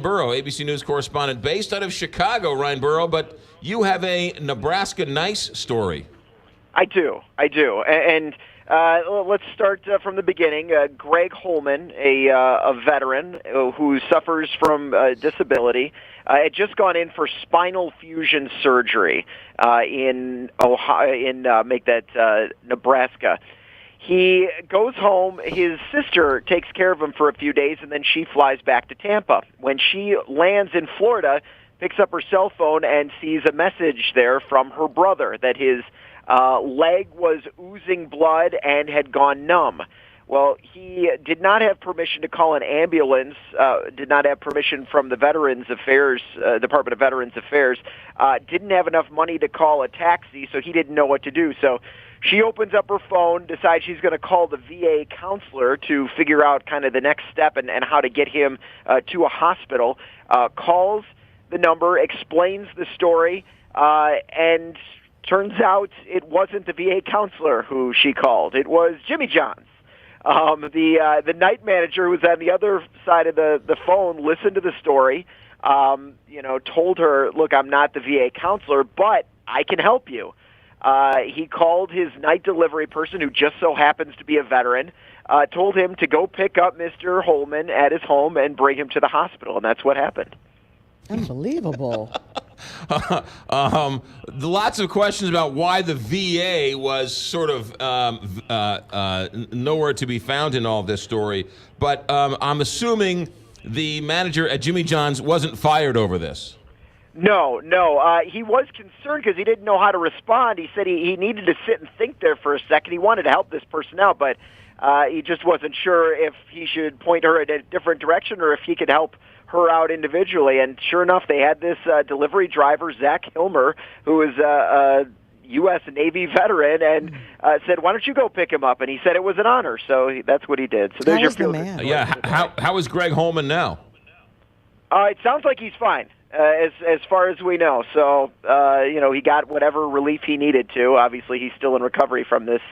Burrow, ABC News correspondent based out of Chicago, Ryan Burrow, but you have a Nebraska nice story. I do. And let's start from the beginning. Greg Holman, a veteran who suffers from disability, had just gone in for spinal fusion surgery in Nebraska. He goes home, his sister takes care of him for a few days, and then she flies back to Tampa. When she lands in Florida, picks up her cell phone and sees a message there from her brother that his leg was oozing blood and had gone numb. Well, he did not have permission to call an ambulance, did not have permission from the Veterans Affairs, Department of Veterans Affairs, didn't have enough money to call a taxi, so he didn't know what to do. So she opens up her phone, decides she's going to call the VA counselor to figure out kind of the next step and how to get him to a hospital, calls the number, explains the story, and turns out it wasn't the VA counselor who she called. It was Jimmy John's. The night manager who was on the other side of the phone listened to the story, told her, look, I'm not the VA counselor, but I can help you. He called his night delivery person, who just so happens to be a veteran, told him to go pick up Mr. Holman at his home and bring him to the hospital, and that's what happened. Unbelievable. Lots of questions about why the VA was sort of nowhere to be found in all of this story, but I'm assuming the manager at Jimmy John's wasn't fired over this. No. He was concerned because he didn't know how to respond. He said he needed to sit and think there for a second. He wanted to help this person out, but he just wasn't sure if he should point her in a different direction or if he could help her out individually. And sure enough, they had this delivery driver, Zach Hilmer, who is a U.S. Navy veteran, and said, why don't you go pick him up? And he said it was an honor, so that's what he did. So there's your field. How is Greg Holman now? It sounds like he's fine. As far as we know. So, he got whatever relief he needed to. Obviously, he's still in recovery from this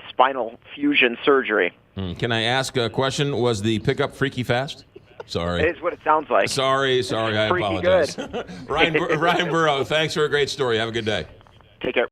spinal fusion surgery. Can I ask a question? Was the pickup freaky fast? Sorry. It is what it sounds like. Sorry, I apologize. Good. Ryan Burrow, thanks for a great story. Have a good day. Take care.